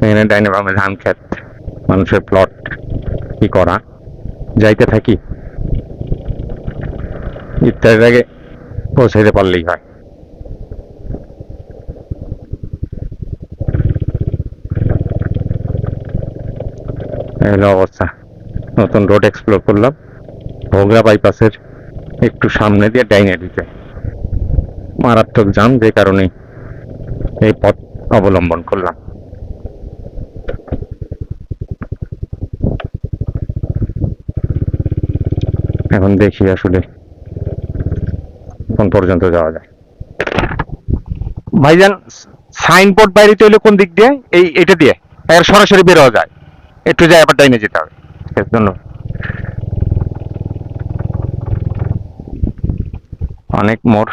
এখানে ডাইনে বামে ধান ক্ষেত, মানুষের প্লট, কি করা। যাইতে থাকি, ইত্যাদির আগে পৌঁছাইতে পারলেই হয়। এই হলো অবস্থা। নতুন রোড এক্সপ্লোর করলাম, ভোগড়া বাইপাসের একটু সামনে দিয়ে ডাইনে ঢুকে। মারাত্মক জাম, যে কারণে এই পথ অবলম্বন করলাম। এখন দেখি আসলে কোন পর্যন্ত যাওয়া যায়। ভাইজান, সাইনবোর্ড বাইরে হইলে কোন দিক দিয়ে? এটা দিয়ে এর সরাসরি বের হওয়া যায়? একটু যাই আবার ডাইনে যেতে হবে। ঠিক আছে, ধন্যবাদ। অনেক মোড়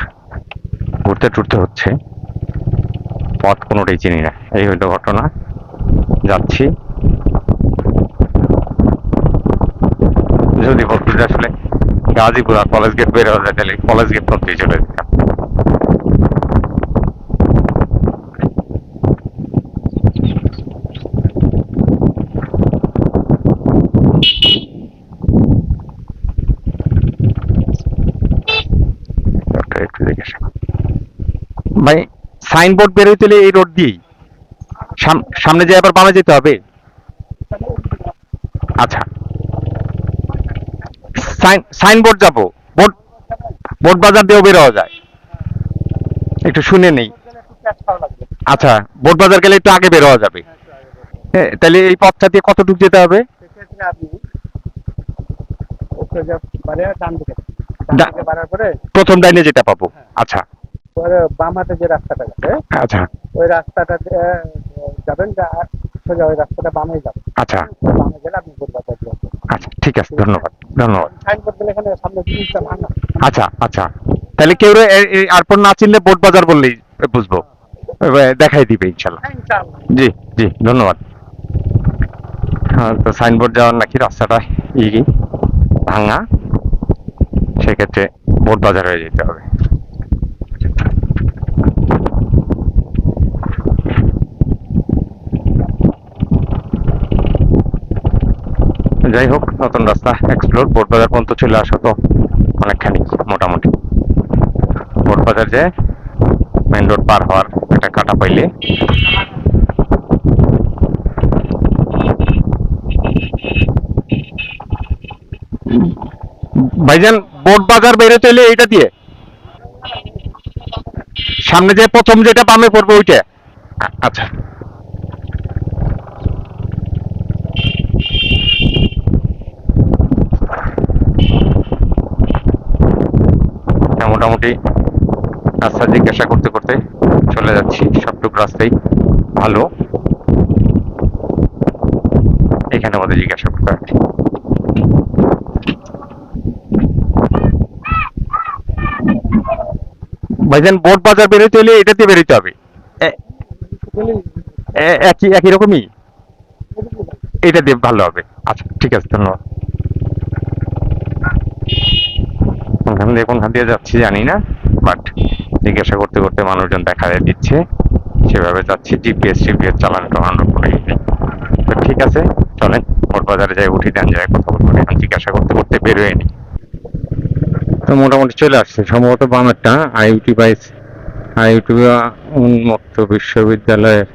ঘুরতে টুরতে হচ্ছে, পথ কোনোটাই চিনি না। এই হইলো ঘটনা। যাচ্ছি, যদি বলতে যে আসলে গাজীপুর আর কলেজ গেট বের হওয়া যায়, তাহলে কলেজ গেট পর্যন্তই চলে যেতাম। একটু জিজ্ঞাসা ভাই, সাইনবোর্ড বের হইতে হলে এই রোড দিয়েই সামনে যে আবার বামে যেতে হবে? আচ্ছা, সাইনবোর্ড যাবো, বোর্ড বোর্ড বাজার দিয়েও বের হওয়া যায়? একটু শুনে নেই। আচ্ছা, বোর্ড বাজার গেলে একটু আগে বের হওয়া যাবে। তাহলে এই পথটা দিয়ে কতটুকু যেতে হবে? প্রথম ডাইনে যেটা পাবো? আচ্ছা, বাম হাতে যে রাস্তাটা গেছে, আচ্ছা ওই রাস্তাটা যাবেন, সোজা ওই রাস্তাটা বামে যাবে। আচ্ছা বামে গেলে আপনি বোরবাজার যাবেন। আচ্ছা, ঠিক আছে, ধন্যবাদ ধন্যবাদ। সাইনবোর্ড দিলে এখানে সামনে ব্রিজটা ভাঙা। আচ্ছা আচ্ছা, তাহলে কেউ এয়ারপোর্ট না চিনলে বোট বাজার বললেই বুঝবো, দেখাই দিবে ইনশাল্লাহ। হ্যাঁ, ইনশাআল্লাহ। জি জি, ধন্যবাদ। হ্যাঁ, তো সাইনবোর্ড যাওয়ার নাকি রাস্তাটা ভাঙা, সেক্ষেত্রে বোট বাজার হয়ে যেতে হবে। যাই হোক, নতুন রাস্তা এক্সপ্লোর, বোট বাজার পর্যন্ত চলে আসা তো অনেকখানি মোটামুটি। বোট বাজার যে মেন রোড পার হওয়ার একটা কাটা পাইলে ভাইজান, বোট বাজার বেরোতে হলে এইটা দিয়ে সামনে যে প্রথম যেটা বামে পড়বে ওইটা। আচ্ছা, মোটামুটি রাস্তা জিজ্ঞাসা করতে করতে চলে যাচ্ছি, সবটুকু রাস্তাই ভালো, এখানে আমাদের জিজ্ঞাসা করতে হবে। ভাইজান, বোট বাজার বেরোতে হলে এটাতে বেরোতে হবে, একই একই রকমই, এটা দিয়ে ভালো হবে। আচ্ছা, ঠিক আছে, ধন্যবাদ। কোনখান দিয়ে যাচ্ছি জানি না, বাট জিজ্ঞাসা করতে করতে মানুষজন দেখা দিচ্ছে, সেভাবে যাচ্ছি। জিপিএস টিপিএস চালান টালান করে, তো ঠিক আছে, চলেন বোট বাজারে যাই, উঠি দেন যায় কথা বলবো, এখন জিজ্ঞাসা করতে করতে বেরোয় নি। তো মোটামুটি চলে আসছে সম্ভবত বামেরটা, আইইউটি উন্মুক্ত বিশ্ববিদ্যালয়ের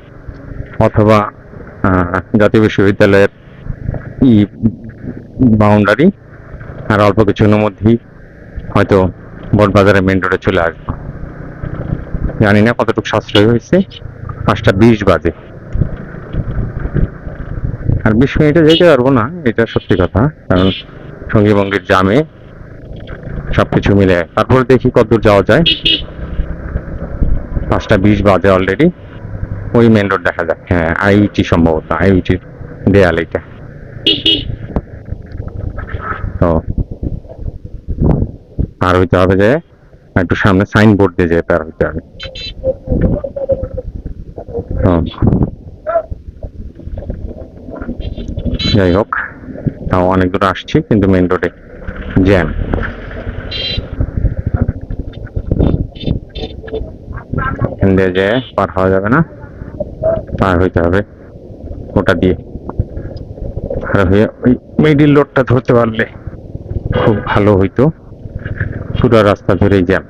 অথবা জাতীয় বিশ্ববিদ্যালয়ের ই বাউন্ডারি, আর অল্প কিছুক্ষণের মধ্যেই হয়তো বোট মেন রোডে চলে আসবো। জানি না কতটুকু সাশ্রয় হয়েছে, 5টা 20 বাজে, আর 20 মিনিটে যেতে পারবো না, এটা সত্যি কথা, কারণ সঙ্গী বঙ্গের জামে সবকিছু মিলে। তারপর দেখি কতদূর যাওয়া যায়। 5টা 20 বাজে অলরেডি, ওই মেন রোড দেখা যাক। হ্যাঁ, আইইটি সম্ভবত, আইইটির দেয়াল এটা। তো পার হইতে হবে, যে একটু সামনে সাইনবোর্ড দিয়ে যেয়ে পার হইতে হবে। যাই হোক, তাও অনেক দূর আসছি, কিন্তু মেন রোডে জ্যাম। এখান দিয়ে যে পার হওয়া যাবে না, পার হইতে হবে ওটা দিয়ে। পার হয়ে ওই মিডিল রোডটা ধরতে পারলে খুব ভালো হইতো, পুরো রাস্তা ধরেই জ্যাম।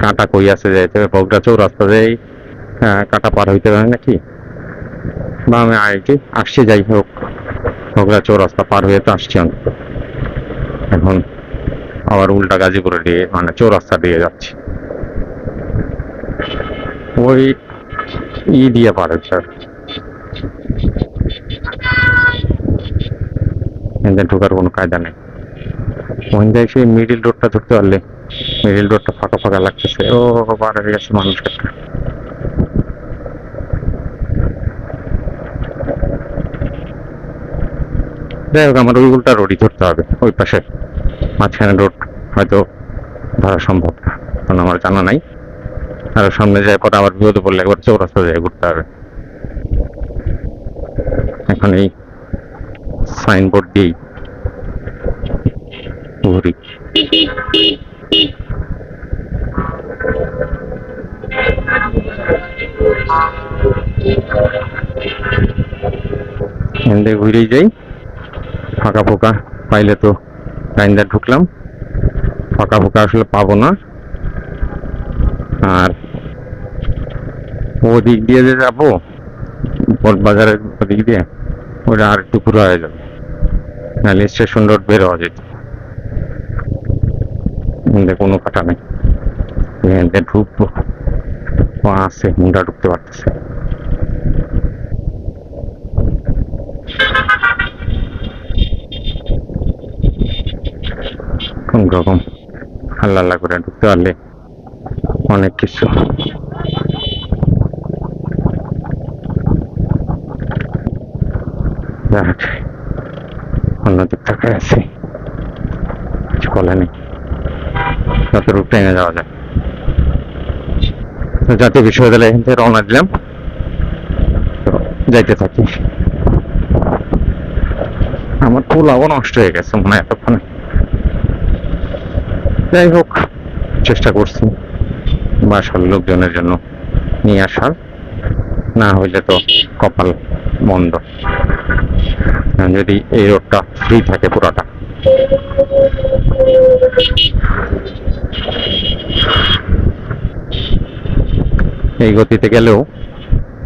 কাঁটা কই আছে, যাইতে হবে বগরা চৌরাস্তা, যেই কাঁটা পার হইতে পারে নাকি, বা আমি আইটি আসছি। যাই হোক, বগরা চৌরাস্তা পার হয়ে তো আসছি, এখন আবার উল্টা গাজীপুরে দিয়ে, মানে চৌরাস্তা দিয়ে যাচ্ছি, ওই দিয়ে পার হচ্ছে। আর ঢোকার কোনো কায়দা নেই। ওখান থেকে সেই মিডিল রোডটা ধরতে পারলে, মিডিল রোডটা ফাঁকা ফাঁকা লাগতেছে। ও, পার হয়ে গেছে মানুষ একটা। যাই হোক, আমার ওই উল্টা রোডই ধরতে হবে, ওই পাশে। মাঝখানে রোড হয়তো ধরা সম্ভব না, কারণ আমার জানা নাই। আর সামনে যায় পরে আবার বিপদে পড়লে একবার চৌরাস্তা যায় ঘুরতে হবে। এখন এই সাইনবোর্ড দিয়েই ঘুরি। ঘুরেই যাই, ফাঁকা ফোঁকা পাইলে তো লাইনটা ঢুকলাম, ফাঁকা ফোঁকা আসলে পাবো না। আর ওদিক দিয়ে যে যাবো, বোট বাজারের ওদিক দিয়ে, ওটা আর একটু ঘুরে হয়ে যাবে, নাহলে স্টেশন রোড বের হওয়া যেত। কোনো কাটা নেই, এখান থেকে ঢুকবো, আছে মুন্ডা ঢুকতে পারতেছে। কোন রকম আল্লাহ আল্লাহ করে ঢুকতে পারলে অনেক কিছু। যাক, অন্যদিক তাকায় আছে, কিছু বলে নেই, যতটুকু ট্রেনে যাওয়া যায়। তো জাতীয় বিশ্ববিদ্যালয় এখান থেকে রওনা দিলাম, তো যাইতে থাকি। আমার পোলাও নষ্ট হয়ে গেছে মনে হয় এতক্ষণে। যাই হোক, চেষ্টা করছি বাসার লোকজনের জন্য নিয়ে আসার, না হইলে তো কপাল মন্দ। যদি এই রোডটা ফ্রি থাকে পুরোটা, এই গতিতে গেলেও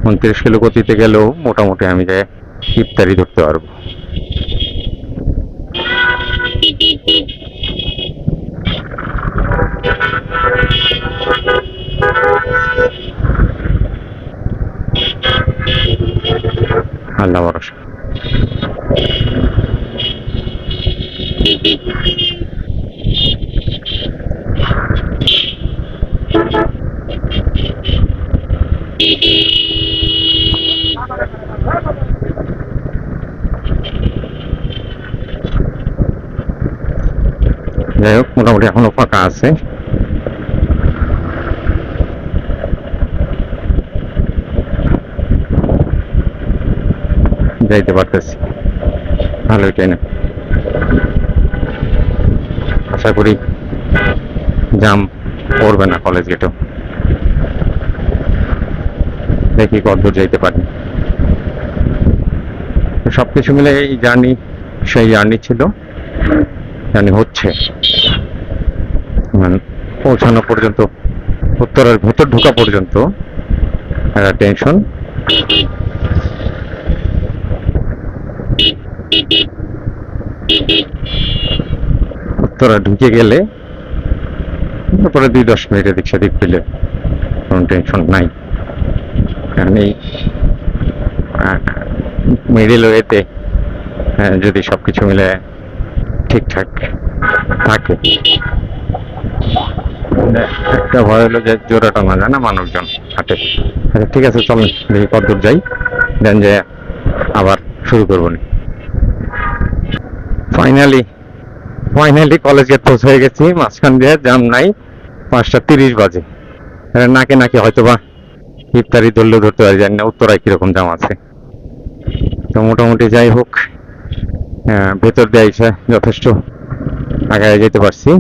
29 কিলো গতিতে গেলেও মোটামুটি আমি যে ইফতারি ধরতে পারবো। আল্লাহ ভরসা। যাই হোক, মোটামুটি এখনো ফাঁকা আছে। যাইতে পারতেছি ভালোই ট্রেনে। আশা করি জাম পড়বে না কলেজ গেটেও। দেখি কতদূর যাইতে পারি। সবকিছু মিলে এই জার্নি সেই জার্নি ছিল, জার্নি হচ্ছে, মানে পৌঁছানো পর্যন্ত, উত্তরের ভেতর ঢোকা পর্যন্ত একটা টেনশন। উত্তরা ঢুকে গেলে তারপরে 2-10 মিনিট এদিক সেদিক পেলে কোনো টেনশন নাই। কারণ এই মিডিল ওয়েতে যদি সবকিছু মিলে ঠিকঠাক থাকে, একটা ভয় হলো যে জোরে টানা যায় না মানুষজন হাঁটে। আচ্ছা ঠিক আছে, চল দেখি কতদূর যাই, দেন যে আবার শুরু করবো নি। ফাইনালি কলেজ গেট পৌঁছে গেছি, মাঝখান দিয়ে জ্যাম নাই। 5:30 বাজে, নাকে নাকে হয়তো বা ইফতারি ধরলেও ধরতে পারি, জানি না উত্তরায় কিরকম জ্যাম আছে। তো মোটামুটি যাই হোক, ভেতর দিয়ে এসে যথেষ্ট আগায় যেতে পারছি।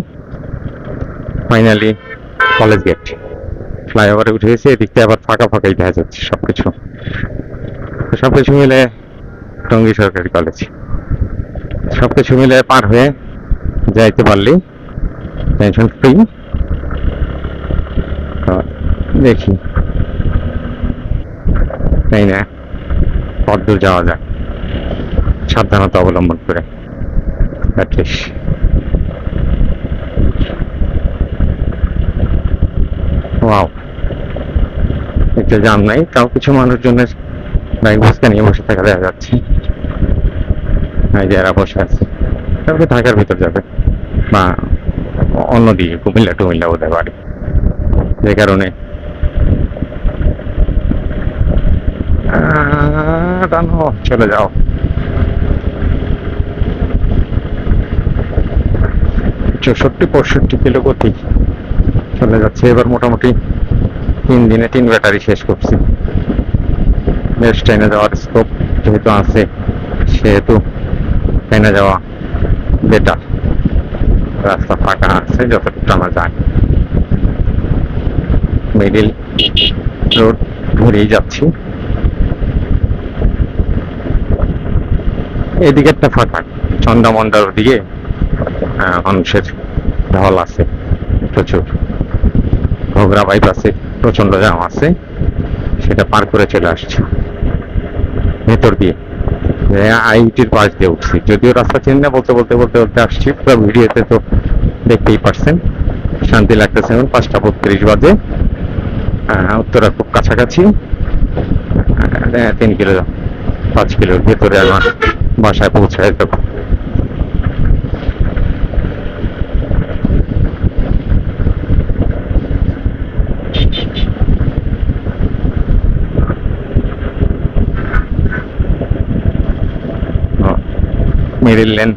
ফাইনালি কলেজ গেট, ফ্লাইওভারে উঠে গেছি। এদিক থেকে আবার ফাঁকা ফাঁকাই দেখা যাচ্ছে সবকিছু। সবকিছু মিলে টঙ্গী সরকারি কলেজ, সবকিছু মিলে পার হয়ে যাইতে পারলি টেনশন ফ্রি। দেখি তাই না কতদূর যাওয়া যায়, সাবধানতা অবলম্বন করে অ্যাটলিস্ট। ওয়াও, একটা জাম নাই, তাও কিছু মানুষজনের বাইক বসকা নিয়ে বসে থাকা দেখা যাচ্ছে। যারা বসে আছে তারপরে ঢাকার ভিতর যাবে বা অন্যদিকে কুমিল্লা টুমিল্লা ওদের বাড়ি, যে কারণে চলে যাও। চৌষট্টি 65 কিলো গতি চলে যাচ্ছে। এবার মোটামুটি 3 দিনে 3 ব্যাটারি শেষ করছি। বেশ ট্রেনে যাওয়ার স্কোপ যেহেতু আছে, সেহেতু ট্রেনে যাওয়া বেটার। রাস্তা ফাঁকা আছে যতটুকু টানা যায়। মিডিল রোড ঘুরেই যাচ্ছি। এদিকেরটা ফাঁকা, চন্দামন্দার ওদিকে মানুষের ঢল আছে প্রচুর। ঘোগরা বাইপাসে প্রচন্ড জ্যাম আছে, সেটা পার করে চলে আসছি ভেতর দিয়ে। আইটির পাশ দিয়ে উঠছি, যদিও রাস্তা চিনি না, বলতে বলতে বলতে বলতে আসছি। পুরো ভিডিওতে তো দেখতেই পারছেন, শান্তি লাগতেছে। এখন 5:32 বাজে, উত্তরা খুব কাছাকাছি। 3 কিলো 5 কিলোর ভেতরে আমার বাসায় পৌঁছায় যাবো। মিডিল লেন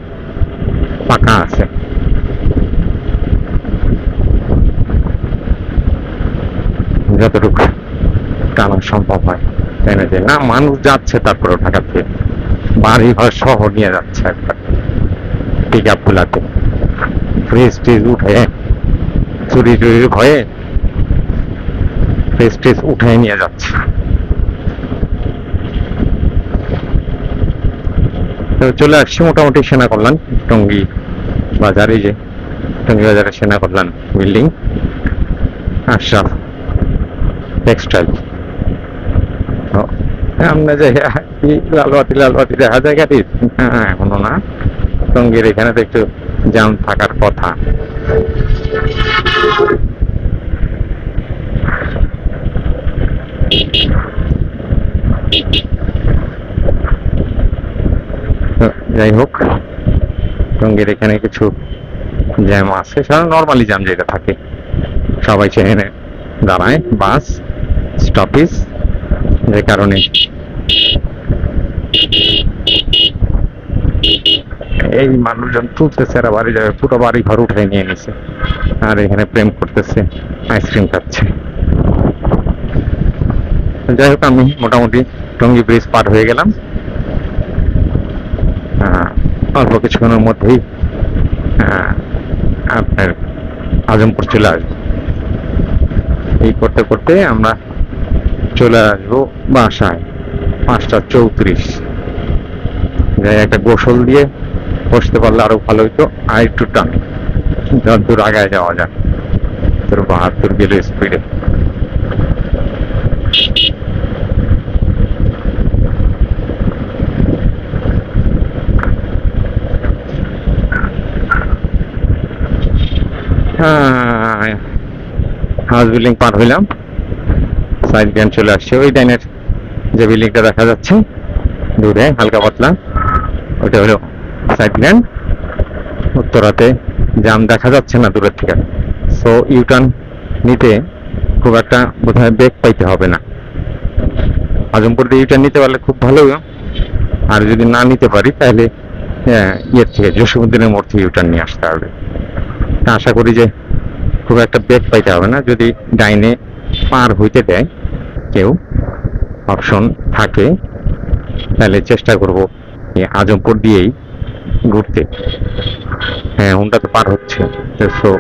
ফাঁকা আছে। যতটুকু টানা সম্ভব হয় টেনে যে না, মানুষ যাচ্ছে তারপরেও ঢাকা থেকে বাড়ি ঘর সহ নিয়ে যাচ্ছে একবার পিক আপ গুলাতে, ফ্রিজ ট্রিজ উঠে, চুরি টুরির ভয়ে ফ্রিজ ট্রিজ উঠে নিয়ে যাচ্ছে। তো চলে আসছি মোটামুটি সেনা কল্যাণ টঙ্গী বাজারে, যে টঙ্গী বাজারে সেনা কল্যাণ বিল্ডিং, আশরাফ টেক্সটাইল। আমরা যে লালবাতি দেখা যায় গাড়ি, হ্যাঁ এখনো না। টঙ্গীর এখানে তো একটু জ্যাম থাকার কথা। যাই হোক, টঙ্গীর এখানে কিছু জ্যাম আছে, সাধারণ নর্মালি জ্যাম যেটা থাকে, সবাই চেনে দাঁড়ায় বাস স্টপেজ, যে কারণে এই মানুষজন তুলতেছে, আর বাড়ি যাবে, পুরো বাড়ি ঘর উঠে নিয়ে নিছে, আর এখানে প্রেম করতেছে, আইসক্রিম খাচ্ছে। যাই হোক, আমি মোটামুটি টঙ্গী ব্রিজ পার হয়ে গেলাম। অল্প কিছুক্ষণের মধ্যেই আপনার আজমপুর চলে আসবো। এই করতে করতে আমরা চলে আসবো বাসায় 5:34। যাই একটা গোসল দিয়ে বসতে পারলে আরো ভালো হইতো, আর একটু টান যতদূর আগায় যাওয়া যায়, তোর 72 গেলে স্পিডে। হাউস বিল্ডিং পার হইলাম, সাইড গ্যান চলে আসছে। ওই ডাইনের যে বিল্ডিংটা দেখা যাচ্ছে দূরে হালকা পাতলা, ওইটা হলো সাইড গ্যান। উত্তরাতে জাম দেখা যাচ্ছে না দূরের থেকে, সো ইউটার্ন নিতে খুব একটা বোধহয় বেগ পাইতে হবে না। আজমপুর দিয়ে ইউটার্ন নিতে পারলে খুব ভালো, আর যদি না নিতে পারি তাহলে ইয়ের থেকে জসীমউদ্দিনের মোড় থেকে ইউটার্ন নিয়ে আসতে হবে। তা আশা করি যে খুব একটা বেগ পাইতে হবে না। যদি ডাইনে পার হইতে দেয় কেউ, অপশন থাকে, তাহলে চেষ্টা করব আজমপুর দিয়েই ঘুরতে। হ্যাঁ, হুন্ডা তো পার হচ্ছে, সো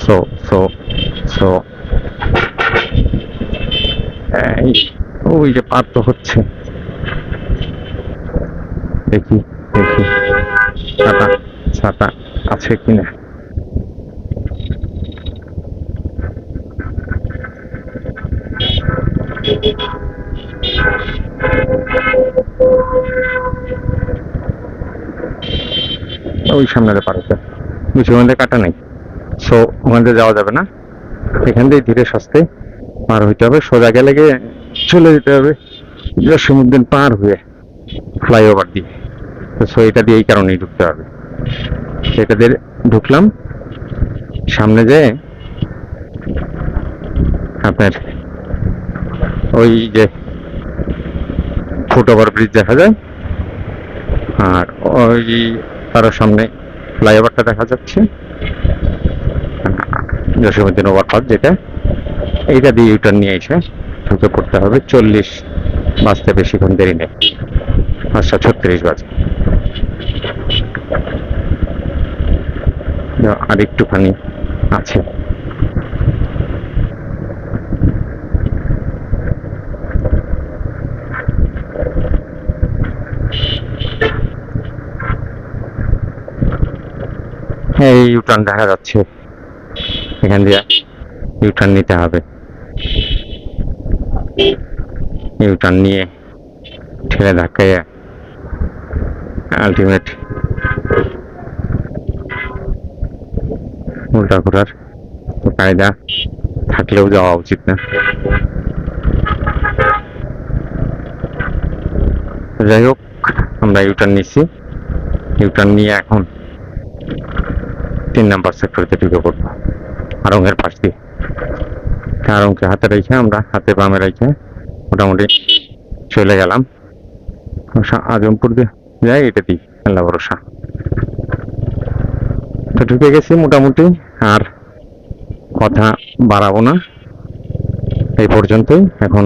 সো সো সো ওই যে পার তো হচ্ছে, দেখি দেখি ছাতা ছাতা আছে কিনা। ওই সামনে পারছে, কিছু মধ্যে কাটা নেই, সো ওখান থেকে যাওয়া যাবে না। এখান থেকে ধীরে সুস্থে পার হইতে হবে, সোজা গেলে গিয়ে চলে যেতে হবে জসীমউদ্দিন পার হয়ে ফ্লাইওভার দিয়ে। তো সো এটা দিয়ে এই কারণেই ঢুকতে হবে। সেটা দিয়ে ঢুকলাম, সামনে যেয়ে আপনার ওই যে ফুটওভার ব্রিজ দেখা যায়, আর ওই তার সামনে ফ্লাইওভারটা দেখা যাচ্ছে, জসীমউদ্দিন ওভারপাস যেটা, এইটা দিয়ে ইউটার্ন নিয়ে এসে ঢুকে পড়তে হবে। 40 বাজতে বেশিক্ষণ দেরি নেই, 5:36 বাজে। আর একটুখানি আছে। এই ইউটার্ন দেখা যাচ্ছে, এখান দিয়ে ইউটার্ন নিতে হবে। ইউটার্ন নিয়ে ঠেলে ধাক্কায় আলটিমেট উল্টা ঘোরার কায়দা থাকলেও যাওয়া উচিত না। যাই হোক, আমরা ইউটার্ন নিচ্ছি। ইউটার্ন নিয়ে এখন 3 নম্বর সেক্টরেতে ঢুকে পড়বো, আরঙের পাশ দিয়ে। আরঙকে হাতে রেখে আমরা হাতে বামে রেখে মোটামুটি চলে গেলাম আজমপুর দিয়ে। যাই এটা দিই, আল্লাহ ভরসা। তো ঢুকে গেছি মোটামুটি, আর কথা বাড়াবো না, এই পর্যন্তই। এখন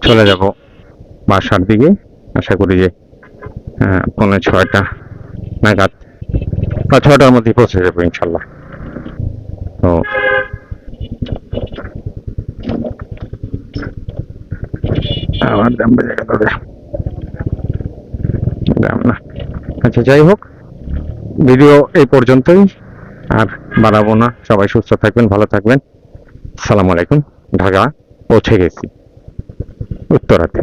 চলে যাব বাসার দিকে। আশা করি যে 5:45 নাগাদ বা 6টার মধ্যে পৌঁছে যাবো ইনশাল্লাহ। তো আমার দাম বেড়ে গেল রে। দাম না। আচ্ছা, যাই হোক, ভিডিও এই পর্যন্তই, আর বাড়াবো না। সবাই সুস্থ থাকবেন, ভালো থাকবেন। আসসালামু আলাইকুম। ঢাকা পৌঁছে গেছি, উত্তরাতে।